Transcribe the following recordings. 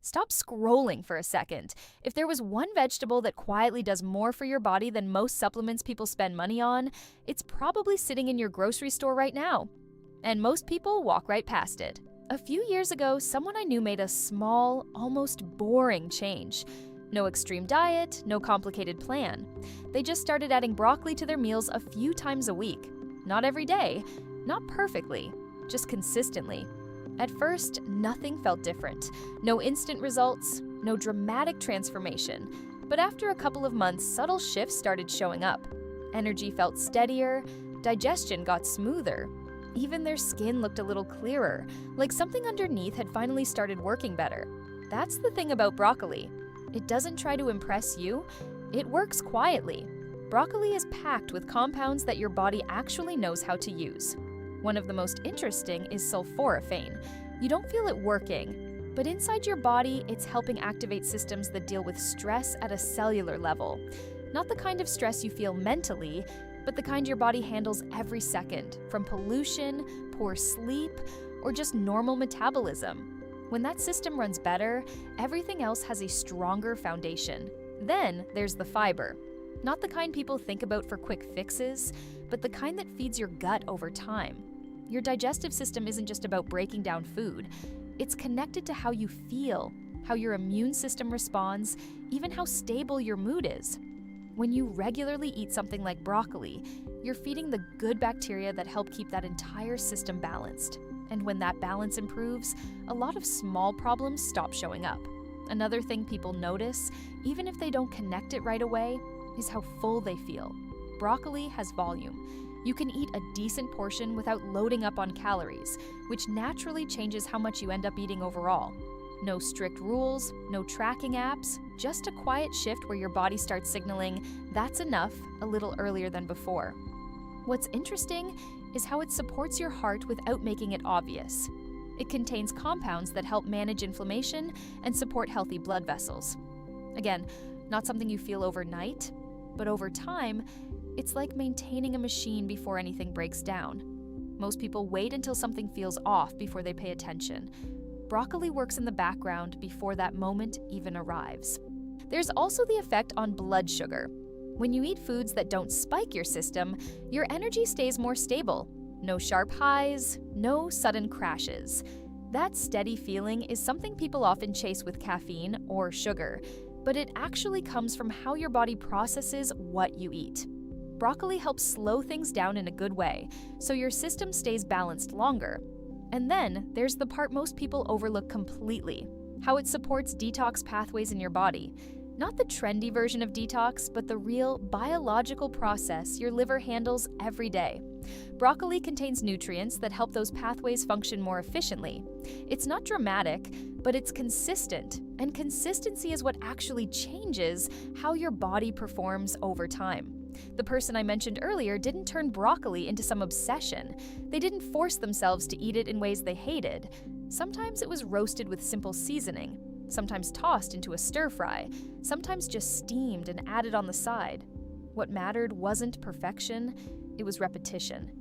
Stop scrolling for a second. If there was one vegetable that quietly does more for your body than most supplements people spend money on, it's probably sitting in your grocery store right now. And most people walk right past it. A few years ago, someone I knew made a small, almost boring change. No extreme diet, no complicated plan. They just started adding broccoli to their meals a few times a week. Not every day, not perfectly, just consistently. At first, nothing felt different. No instant results, no dramatic transformation. But after a couple of months, subtle shifts started showing up. Energy felt steadier, digestion got smoother. Even their skin looked a little clearer, like something underneath had finally started working better. That's the thing about broccoli. It doesn't try to impress you, it works quietly. Broccoli is packed with compounds that your body actually knows how to use. One of the most interesting is sulforaphane. You don't feel it working, but inside your body, it's helping activate systems that deal with stress at a cellular level. Not the kind of stress you feel mentally, but the kind your body handles every second, from pollution, poor sleep, or just normal metabolism. When that system runs better, everything else has a stronger foundation. Then there's the fiber. Not the kind people think about for quick fixes, but the kind that feeds your gut over time. Your digestive system isn't just about breaking down food. It's connected to how you feel, how your immune system responds, even how stable your mood is. When you regularly eat something like broccoli, you're feeding the good bacteria that help keep that entire system balanced. And when that balance improves, a lot of small problems stop showing up. Another thing people notice, even if they don't connect it right away, is how full they feel. Broccoli has volume. You can eat a decent portion without loading up on calories, which naturally changes how much you end up eating overall. No strict rules, no tracking apps, just a quiet shift where your body starts signaling, that's enough, a little earlier than before. What's interesting is how it supports your heart without making it obvious. It contains compounds that help manage inflammation and support healthy blood vessels. Again, not something you feel overnight, but over time, it's like maintaining a machine before anything breaks down. Most people wait until something feels off before they pay attention. Broccoli works in the background before that moment even arrives. There's also the effect on blood sugar. When you eat foods that don't spike your system, your energy stays more stable. No sharp highs, no sudden crashes. That steady feeling is something people often chase with caffeine or sugar, but it actually comes from how your body processes what you eat. Broccoli helps slow things down in a good way, so your system stays balanced longer. And then there's the part most people overlook completely, how it supports detox pathways in your body. Not the trendy version of detox, but the real biological process your liver handles every day. Broccoli contains nutrients that help those pathways function more efficiently. It's not dramatic, but it's consistent, and consistency is what actually changes how your body performs over time. The person I mentioned earlier didn't turn broccoli into some obsession. They didn't force themselves to eat it in ways they hated. Sometimes it was roasted with simple seasoning, sometimes tossed into a stir-fry, sometimes just steamed and added on the side. What mattered wasn't perfection, it was repetition.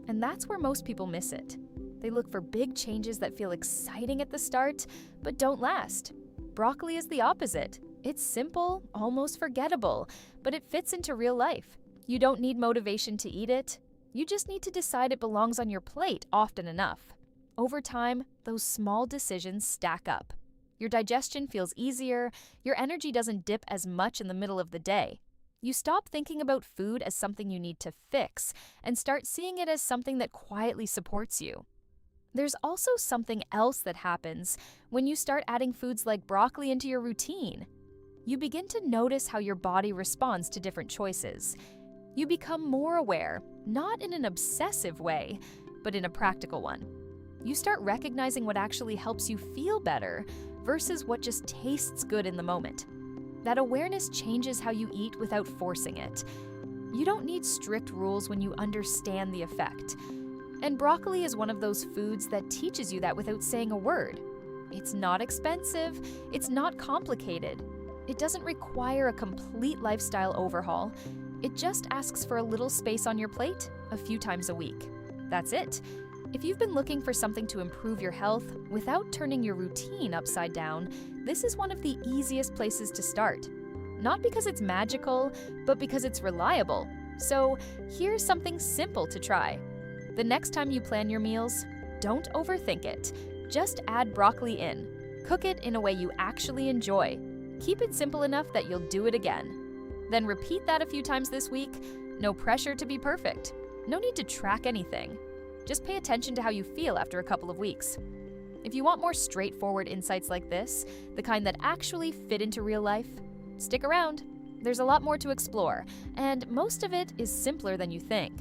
And that's where most people miss it. They look for big changes that feel exciting at the start, but don't last. Broccoli is the opposite. It's simple, almost forgettable, but it fits into real life. You don't need motivation to eat it. You just need to decide it belongs on your plate often enough. Over time, those small decisions stack up. Your digestion feels easier, your energy doesn't dip as much in the middle of the day. You stop thinking about food as something you need to fix and start seeing it as something that quietly supports you. There's also something else that happens when you start adding foods like broccoli into your routine. You begin to notice how your body responds to different choices. You become more aware, not in an obsessive way, but in a practical one. You start recognizing what actually helps you feel better versus what just tastes good in the moment. That awareness changes how you eat without forcing it. You don't need strict rules when you understand the effect. And broccoli is one of those foods that teaches you that without saying a word. It's not expensive, it's not complicated. It doesn't require a complete lifestyle overhaul. It just asks for a little space on your plate a few times a week. That's it. If you've been looking for something to improve your health without turning your routine upside down, this is one of the easiest places to start. Not because it's magical, but because it's reliable. So here's something simple to try. The next time you plan your meals, don't overthink it. Just add broccoli in. Cook it in a way you actually enjoy. Keep it simple enough that you'll do it again. Then repeat that a few times this week. No pressure to be perfect. No need to track anything. Just pay attention to how you feel after a couple of weeks. If you want more straightforward insights like this, the kind that actually fit into real life, stick around. There's a lot more to explore, and most of it is simpler than you think.